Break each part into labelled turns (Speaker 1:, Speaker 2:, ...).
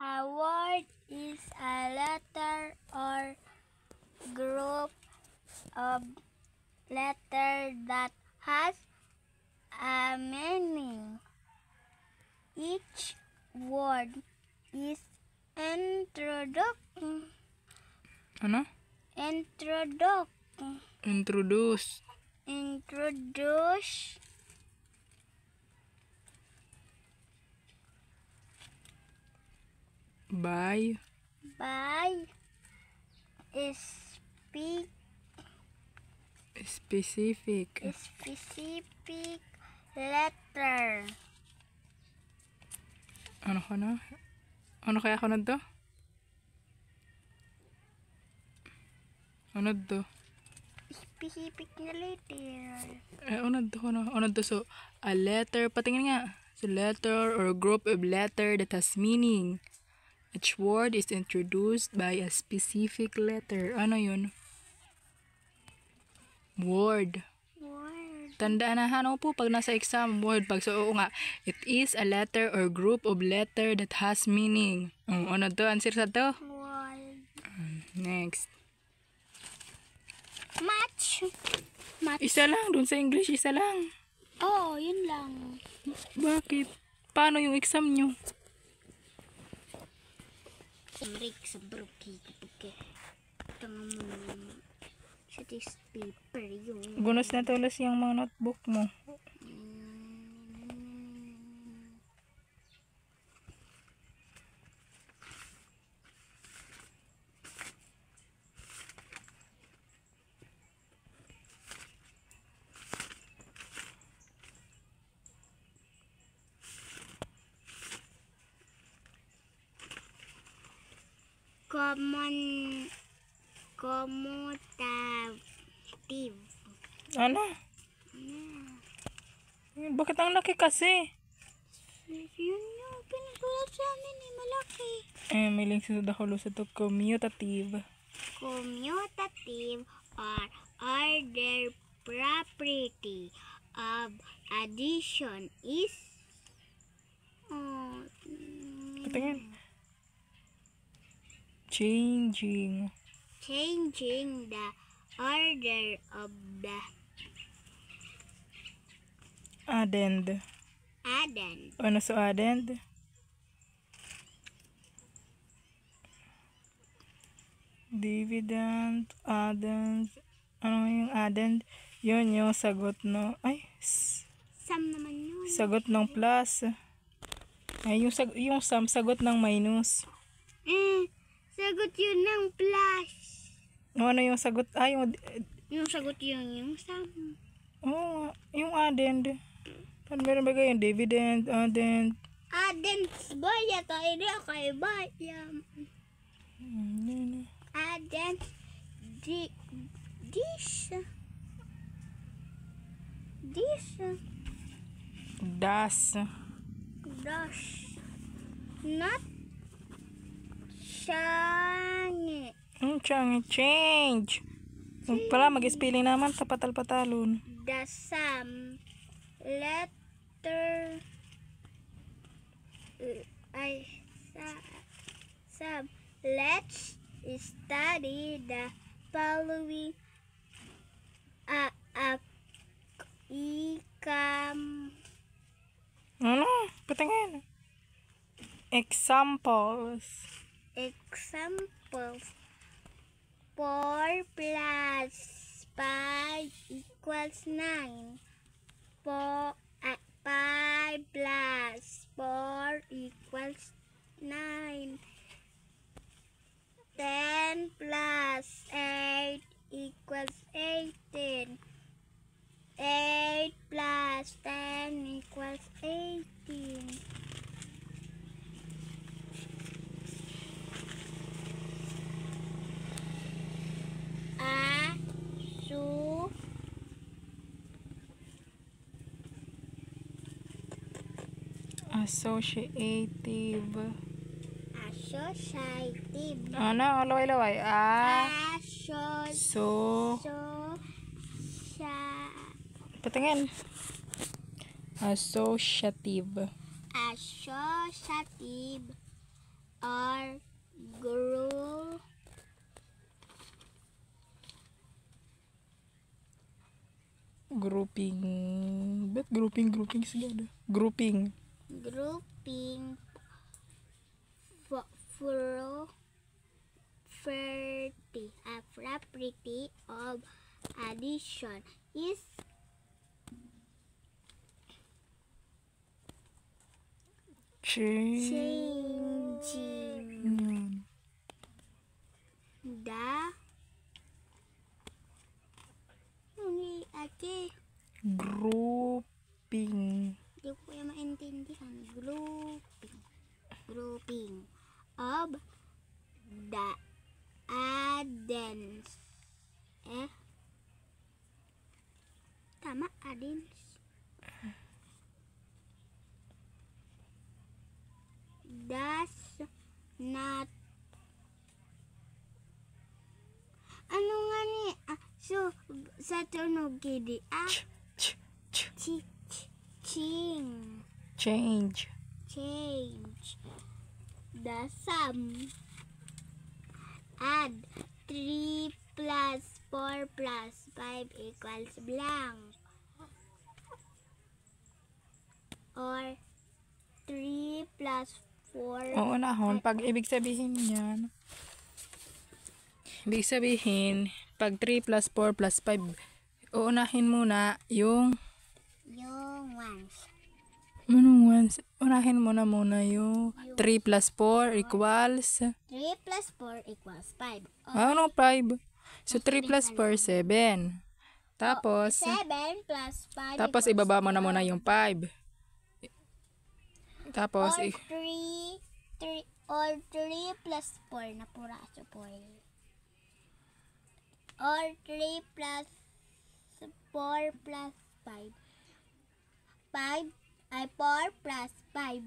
Speaker 1: A word is a letter or group of letters that has a meaning. Each word is
Speaker 2: Ano? Introduce.
Speaker 1: Introduce
Speaker 2: By.
Speaker 1: by
Speaker 2: Specific.
Speaker 1: specific letter.
Speaker 2: Ano ka na? Ano kaya ako na to? Ano to?
Speaker 1: Specific na letter.
Speaker 2: Ano to? So, a letter. Patingin nga. So, letter or group of letter that has meaning. Each word is introduced by a specific letter. Ano yun? Word.
Speaker 1: Word.
Speaker 2: Tandaan na ano po pag nasa exam word. Pag so, oo nga. It is a letter or group of letter that has meaning. Ano to? Answer sa to?
Speaker 1: Word.
Speaker 2: Next.
Speaker 1: Match.
Speaker 2: Isa lang. Dun sa English, isa lang.
Speaker 1: Oh, yun lang.
Speaker 2: Bakit? Paano yung exam nyo?
Speaker 1: Break sa broki kapag tangan mo sa test paper yung
Speaker 2: Gunos na tulos yung mga notebook mo.
Speaker 1: commutative.
Speaker 2: Ano? Bakit ang laki kasi?
Speaker 1: Yun yung pinagsulat sa amin eh, malaki.
Speaker 2: May link sa dakulo sa to. Commutative.
Speaker 1: Commutative or order property of addition is
Speaker 2: Patingin. Changing
Speaker 1: the order of the
Speaker 2: addend. Ano sa addend? Dividend, addend. Ano yung addend? Yun yung sagot no.
Speaker 1: sum naman yun.
Speaker 2: Sagot ng plus. Yung sum, sagot ng minus.
Speaker 1: Sagot yun ng plus.
Speaker 2: Ano yung sagot?
Speaker 1: Yung sagot yun yung sum.
Speaker 2: Yung addend. Meron ba yung dividend, addend?
Speaker 1: Addends ba yata? Hindi ako iba. Addend. This.
Speaker 2: Das.
Speaker 1: Not change.
Speaker 2: Change. Pala, mag-spelling naman, tapatal-patalon.
Speaker 1: The sum letter sum. Let's study the following
Speaker 2: Ano? Patingin. Examples.
Speaker 1: 4 plus 5 equals 9. 5 plus 4 equals 9. 10 plus 8 equals 18. 8 plus 10 equals 18.
Speaker 2: Associative. Ano? Laway-laway. Patingin. Associative grouping. Ba't grouping segala? Grouping.
Speaker 1: Grouping property of addition is changing
Speaker 2: Yan.
Speaker 1: the
Speaker 2: Grouping.
Speaker 1: Hindi ko kaya maintindihan. Grouping of the addends. Tama, addends. Does not. Ano nga ni? So, sa tunog gidi.
Speaker 2: Change.
Speaker 1: The sum. Add 3 plus 4 plus 5 equals blank. Or 3 plus 4.
Speaker 2: Oo nahon, pag ibig sabihin niyan. Ibig sabihin, pag 3 plus 4 plus 5, uunahin muna yung
Speaker 1: ones.
Speaker 2: Unahin mo na muna yung 3 plus 4 equals
Speaker 1: 3 plus 4 equals 5.
Speaker 2: Anong 5? So 3 plus 4, 7. Tapos
Speaker 1: 7 plus 5
Speaker 2: tapos ibaba mo na muna yung 5. Tapos
Speaker 1: or 3 plus 4 na pura so 4. Or 3 plus 4 plus 5. 4 plus 5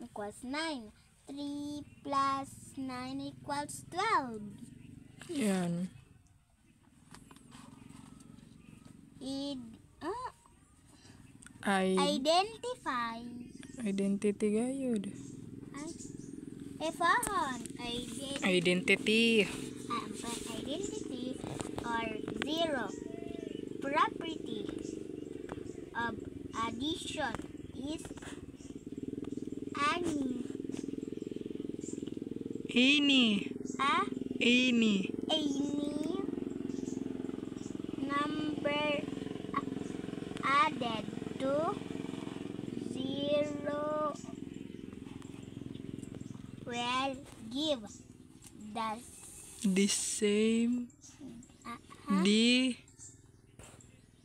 Speaker 1: equals 9. 3 plus 9 equals 12.
Speaker 2: yan.
Speaker 1: Identify.
Speaker 2: Identity gayud.
Speaker 1: Identity
Speaker 2: Identity.
Speaker 1: or 0. Property of addition is any number added to 0 will give
Speaker 2: The same.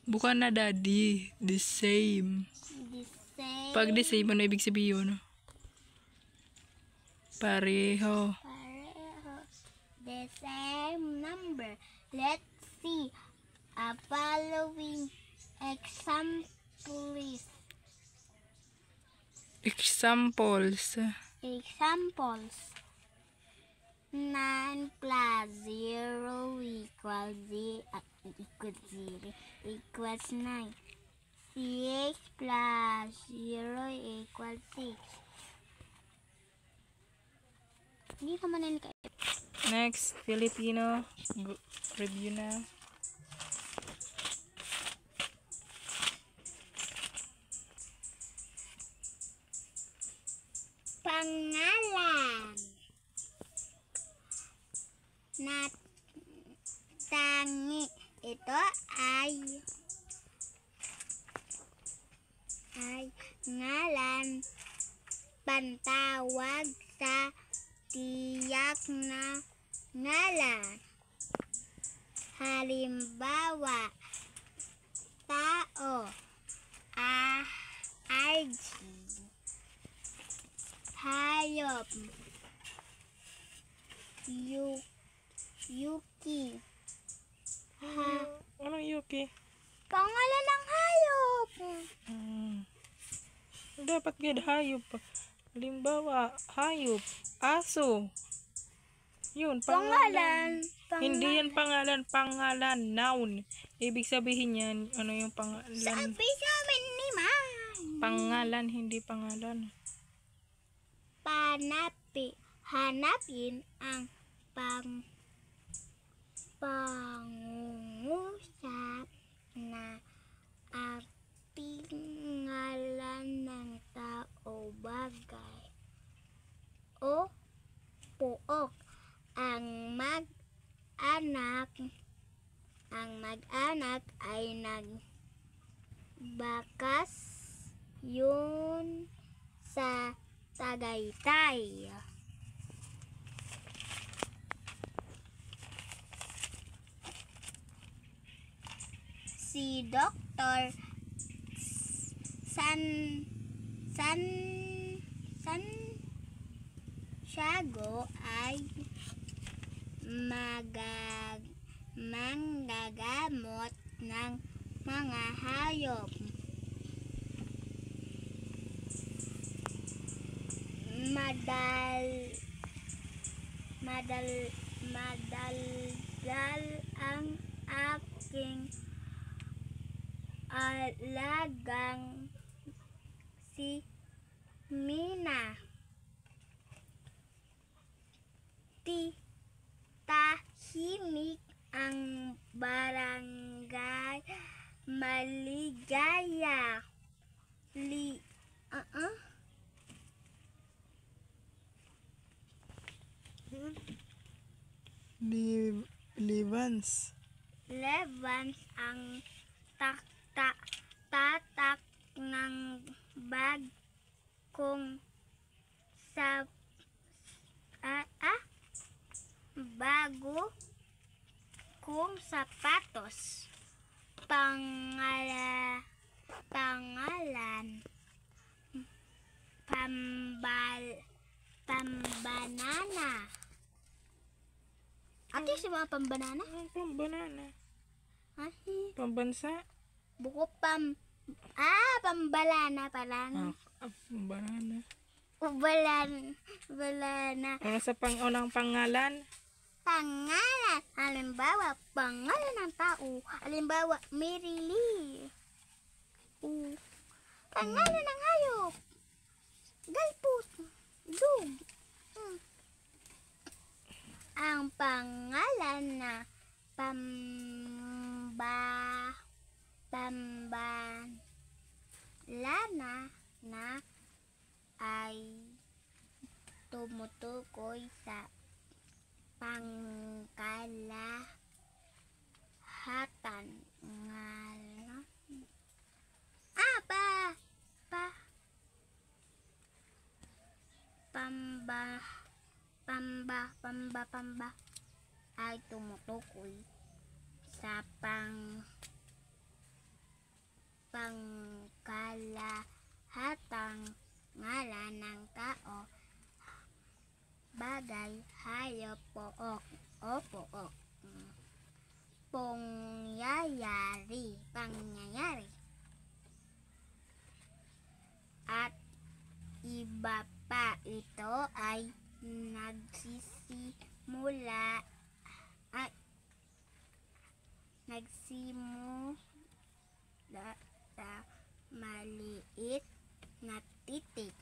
Speaker 2: Bukan na daddy. The same. Pag the same, ano ibig sabihin? Pareho.
Speaker 1: The same number. Let's see a following examples. 9 plus 0 equals 9. 6 plus 0 equals 6. Hindi naman na
Speaker 2: Next, Filipino review na.
Speaker 1: Pangalan. Tangi. Ito ay ngalan pantawag sa tiyak na ngalan. Halimbawa, tao, RG. Hayop, Yuki.
Speaker 2: Anong Yuki?
Speaker 1: Pangalan ng hayop.
Speaker 2: Dapat gid hayop. Halimbawa, hayop, aso. Yun, pangalan. Hindi yan pangalan, noun. Ibig sabihin yan, ano yung pangalan?
Speaker 1: Sabi sa amin ni Ma.
Speaker 2: Pangalan, hindi pangalan.
Speaker 1: Hanapin ang pangungusap na ating ngalan ng tao, bagay o pook. Ang mag-anak ay nagbakas yun sa Tagaytay. Si Dr. Santiago ay manggagamot ng mga hayop. Madaldal ang aking alagang si Mina. Tahimik ang barangay Maligaya.
Speaker 2: Levans.
Speaker 1: Ang tatak ng bagong bago kong sapatos. Pangalan Pambanana. Ate, si mga pambanana?
Speaker 2: Pambanana.
Speaker 1: Ay,
Speaker 2: Pambansa.
Speaker 1: buko pambalana pala.
Speaker 2: Pambanana.
Speaker 1: Balana.
Speaker 2: Ano sa unang pangalan?
Speaker 1: Pangalan. Halimbawa, pangalan ng tao. Halimbawa, Mary Lee. Pangalan ng hayop. Galput. Dog. Ang pangalan na pambalana na ay tumutukoy sa pangkalahatan ngalan. Pamba ay tumutukoy sa pangkalahatang ngalan ng tao, bagay, hayop, pook. Pangyayari at iba pa. Ito ay nagsimula sa maliit na titik.